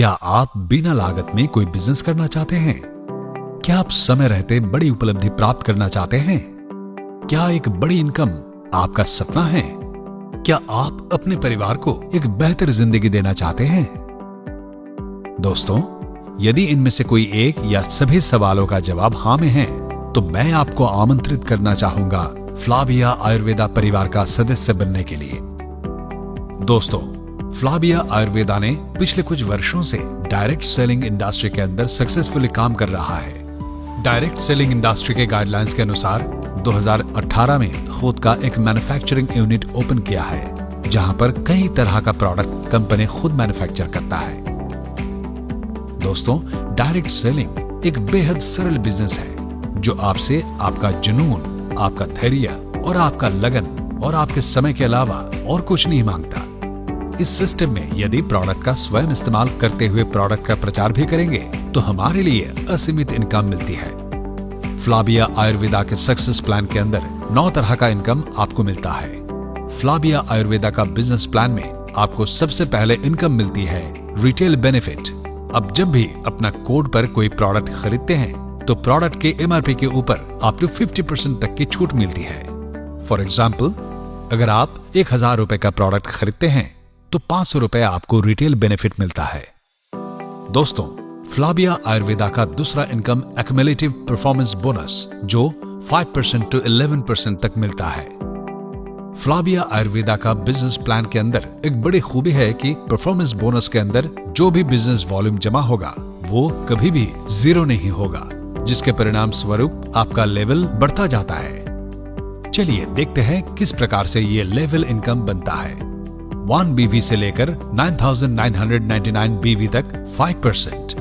क्या आप बिना लागत में कोई बिजनेस करना चाहते हैं? क्या आप समय रहते बड़ी उपलब्धि प्राप्त करना चाहते हैं? क्या एक बड़ी इनकम आपका सपना है? क्या आप अपने परिवार को एक बेहतर जिंदगी देना चाहते हैं? दोस्तों, यदि इनमें से कोई एक या सभी सवालों का जवाब हाँ में है, तो मैं आपको आमंत्रित करना चाहूंगा फ्लाविया आयुर्वेदा परिवार का सदस्य बनने के लिए। दोस्तों, फ्लाविया आयुर्वेदा ने पिछले कुछ वर्षों से डायरेक्ट सेलिंग इंडस्ट्री के अंदर सक्सेसफुली काम कर रहा है। डायरेक्ट सेलिंग इंडस्ट्री के गाइडलाइंस के अनुसार 2018 में खुद का एक मैन्युफैक्चरिंग यूनिट ओपन किया है, जहां पर कई तरह का प्रोडक्ट कंपनी खुद मैन्युफैक्चर करता है। दोस्तों, डायरेक्ट सेलिंग एक बेहद सरल बिजनेस है जो आपसे आपका जुनून, आपका धैर्य और आपका लगन और आपके समय के अलावा और कुछ नहीं मांगता। इस सिस्टम में यदि प्रोडक्ट का स्वयं इस्तेमाल करते हुए प्रोडक्ट का प्रचार भी करेंगे तो हमारे लिए असीमित इनकम मिलती है। फ्लाविया आयुर्वेदा के सक्सेस प्लान के अंदर 9 तरह का इनकम आपको मिलता है। फ्लाविया आयुर्वेदा का बिजनेस प्लान में आपको सबसे पहले इनकम मिलती है रिटेल बेनिफिट। अब जब भी अपना कोड पर कोई प्रोडक्ट खरीदते हैं तो प्रोडक्ट के MRP के ऊपर अप टू 50% तक की छूट मिलती है। फॉर एग्जाम्पल, अगर आप 1000 रुपए का प्रोडक्ट खरीदते हैं तो 500 रुपए आपको रिटेल बेनिफिट मिलता है। दोस्तों, फ्लाविया आयुर्वेदा का दूसरा इनकम एक्युमुलेटिव परफॉर्मेंस बोनस जो 5% to 11% तक मिलता है। फ्लाविया आयुर्वेदा का बिजनेस प्लान के अंदर एक बड़ी खूबी है कि परफॉर्मेंस बोनस के अंदर जो भी बिजनेस वॉल्यूम जमा होगा वो कभी भी जीरो नहीं होगा, जिसके परिणाम स्वरूप आपका लेवल बढ़ता जाता है। चलिए देखते हैं किस प्रकार से ये लेवल इनकम बनता है। 1 BV से लेकर 9,999 BV तक 5%,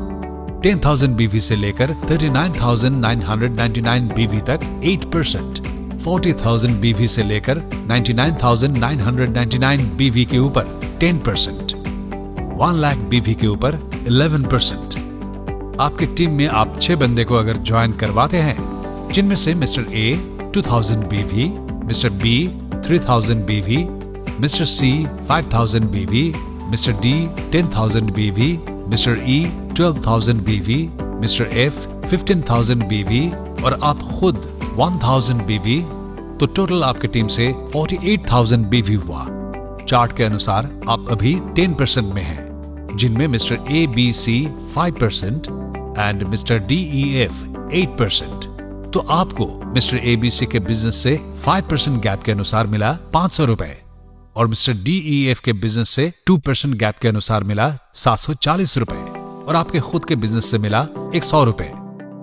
10,000 BV से लेकर 39,999 BV तक 8%, 40,000 BV से लेकर 99,999 BV के ऊपर 10%, 1 लाख BV के ऊपर 11%। आपकी टीम में आप 6 बंदे को अगर ज्वाइन करवाते हैं, जिनमें से mister A 2000 BV, mister B 3000 BV, mister C 5000 BV, mister D 10,000 BV, mister E 12,000 BV, mister F 15,000 BV और आप खुद 1,000 BV, तो टोटल आपकी टीम से 48,000 BV हुआ। चार्ट के अनुसार आप अभी 10% में हैं, जिनमें mister A, B, C 5% and mister D, E, F 8%। तो आपको मिस्टर A, B, C के बिजनेस से 5% गैप के अनुसार मिला 500 रुपए और मिस्टर D, E, F के बिजनेस से 2% गैप के अनुसार मिला 740 रुपए और आपके खुद के बिजनेस से मिला 100 रुपए।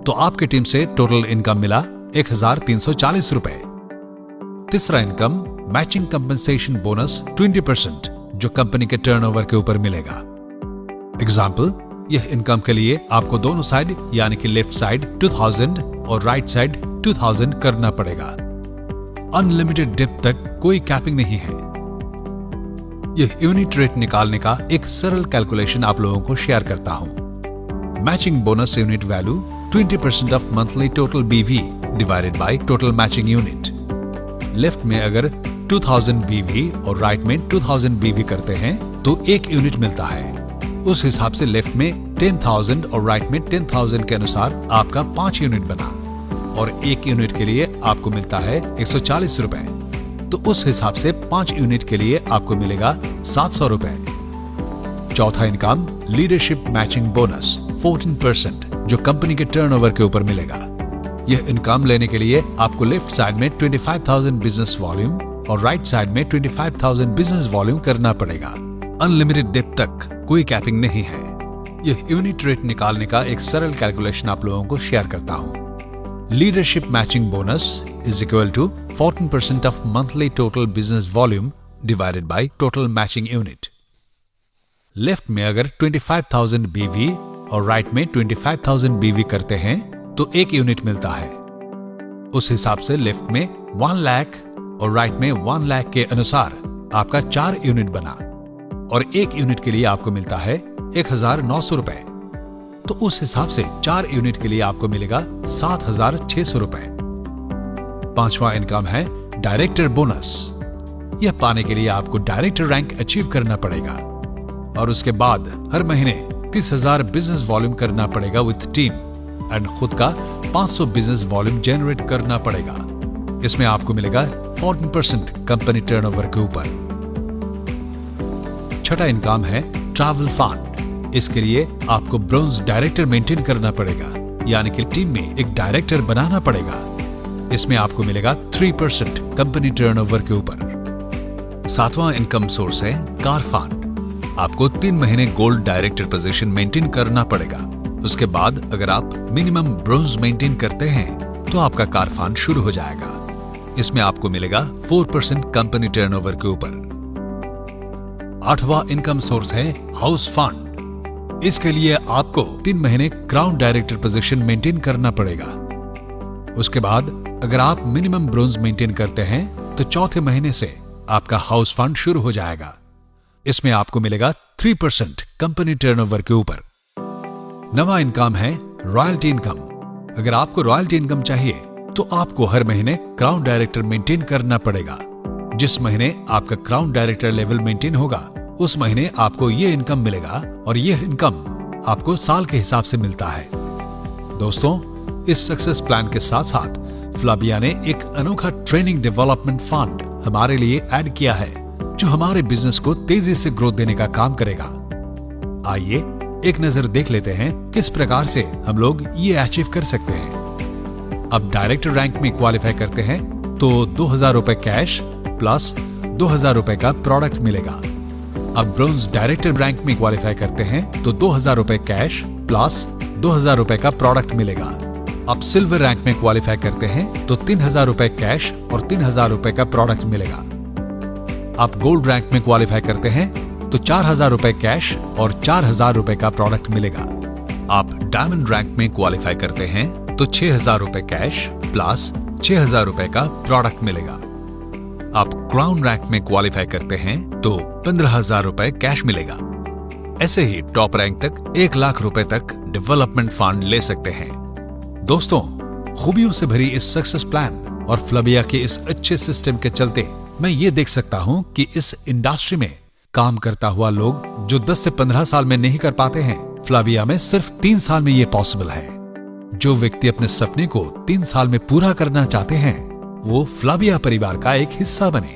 तो आपकी टीम से टोटल इनकम मिला 1,340 रुपए। तीसरा इनकम मैचिंग कंपनसेशन बोनस 20% जो कंपनी के टर्नओवर के ऊपर मिलेगा। एग्जाम्पल, यह इनकम के लिए आपको दोनों साइड यानी कि लेफ्ट साइड 2000 और राइट साइड 2000 करना पड़ेगा। अनलिमिटेड डिप तक कोई कैपिंग नहीं है। यह यूनिट रेट निकालने का एक सरल कैलकुलेशन आप लोगों को शेयर करता हूं। Matching bonus unit value 20% of monthly total BV divided by total matching unit. Left में अगर 2000 BV और राइट में 2000 BV करते हैं तो 1 यूनिट मिलता है। उस हिसाब से लेफ्ट में 10,000 और राइट में 10,000 के अनुसार आपका 5 यूनिट बना और 1 यूनिट के लिए आपको मिलता है 140 रुपए। तो उस हिसाब से 5 यूनिट के लिए आपको मिलेगा 700 रुपए। चौथा इनकम लीडरशिप मैचिंग बोनस 14% जो कंपनी के टर्नओवर के ऊपर मिलेगा। यह इनकम लेने के लिए आपको लेफ्ट साइड में 25,000 बिजनेस वॉल्यूम और राइट साइड में 25,000 बिजनेस वॉल्यूम करना पड़ेगा। अनलिमिटेड डिप तक कोई कैपिंग नहीं है। यह यूनिट रेट निकालने का एक सरल कैलकुलेशन आप लोगों को शेयर करता हूं। Leadership matching bonus is equal to 14% of monthly total business volume divided by total matching unit. Left में अगर 25,000 BV और राइट में 25,000 BV करते हैं तो 1 यूनिट मिलता है। उस हिसाब से लेफ्ट में 1 लाख और राइट में 1 लाख के अनुसार आपका 4 यूनिट बना और 1 यूनिट के लिए आपको मिलता है 1,900 रुपए। तो उस हिसाब से 4 यूनिट के लिए आपको मिलेगा 7,600 रुपए। पांचवा इनकम है डायरेक्टर बोनस। यह पाने के लिए आपको डायरेक्टर रैंक अचीव करना पड़ेगा और उसके बाद हर महीने 33,000 बिजनेस वॉल्यूम करना पड़ेगा विथ टीम एंड खुद का 500 बिजनेस वॉल्यूम जनरेट करना पड़ेगा। इसमें आपको मिलेगा 14% कंपनी टर्नओवर के ऊपर। छठा इनकम है ट्रैवल फंड। इसके लिए आपको ब्रोंज डायरेक्टर मेंटेन करना पड़ेगा, यानी कि टीम में एक डायरेक्टर बनाना पड़ेगा। इसमें आपको मिलेगा 3% कंपनी टर्नओवर के ऊपर। सातवां इनकम सोर्स है कार फंड। आपको 3 महीने गोल्ड डायरेक्टर पोजीशन मेंटेन करना पड़ेगा। उसके बाद अगर आप मिनिमम ब्रोंज मेंटेन करते हैं तो आपका कार फंड शुरू हो जाएगा। इसमें आपको मिलेगा 4% कंपनी टर्नओवर के ऊपर। आठवां इनकम सोर्स है हाउस फंड। इसके लिए आपको 3 महीने क्राउन डायरेक्टर पोजीशन मेंटेन करना पड़ेगा। उसके बाद अगर आप मिनिमम ब्रोंज मेंटेन करते हैं तो चौथे महीने से आपका हाउस फंड शुरू हो जाएगा। इसमें आपको मिलेगा 3% कंपनी टर्नओवर के ऊपर। नवा इनकम है रॉयल्टी इनकम। अगर आपको रॉयल्टी इनकम चाहिए तो आपको हर महीने क्राउन डायरेक्टर मेंटेन करना पड़ेगा। जिस महीने आपका क्राउन डायरेक्टर लेवल मेंटेन होगा उस महीने आपको ये इनकम मिलेगा और यह इनकम आपको साल के हिसाब से मिलता है। दोस्तों, इस सक्सेस प्लान के साथ साथ फ्लाबिया ने एक अनोखा ट्रेनिंग डेवलपमेंट फंड हमारे लिए ऐड किया है जो हमारे बिजनेस को तेजी से ग्रोथ देने का काम करेगा। आइए एक नजर देख लेते हैं किस प्रकार से हम लोग ये अचीव कर सकते हैं। अब डायरेक्टर रैंक में क्वालिफाई करते हैं तो 2,000 रुपए कैश प्लस 2,000 रुपए का प्रोडक्ट मिलेगा। अब ब्रोंज डायरेक्टर रैंक में क्वालिफाई करते हैं तो 2,000 रुपए कैश प्लस 2,000 रुपए का प्रोडक्ट मिलेगा। अब सिल्वर रैंक में क्वालिफाई करते हैं तो 3,000 रुपए कैश और 3,000 रुपए का प्रोडक्ट मिलेगा। आप गोल्ड रैंक में क्वालिफाई करते हैं तो 4,000 रुपए कैश और 4,000 रुपए का प्रोडक्ट मिलेगा। आप डायमंड रैंक में क्वालिफाई करते हैं तो 6,000 रुपए कैश प्लस 6,000 रुपए का प्रोडक्ट मिलेगा। आप क्राउन रैंक में क्वालिफाई करते हैं तो 15,000 रुपए कैश मिलेगा। ऐसे ही टॉप रैंक तक 1 लाख रुपए तक डेवलपमेंट फंड ले सकते हैं। दोस्तों, खूबियों से भरी इस सक्सेस प्लान और फ्लाबिया के इस अच्छे सिस्टम के चलते मैं ये देख सकता हूं कि इस इंडस्ट्री में काम करता हुआ लोग जो 10 से 15 साल में नहीं कर पाते हैं, फ्लाबिया में सिर्फ 3 साल में ये पॉसिबल है। जो व्यक्ति अपने सपने को 3 साल में पूरा करना चाहते हैं वो फ्लाबिया परिवार का एक हिस्सा बने।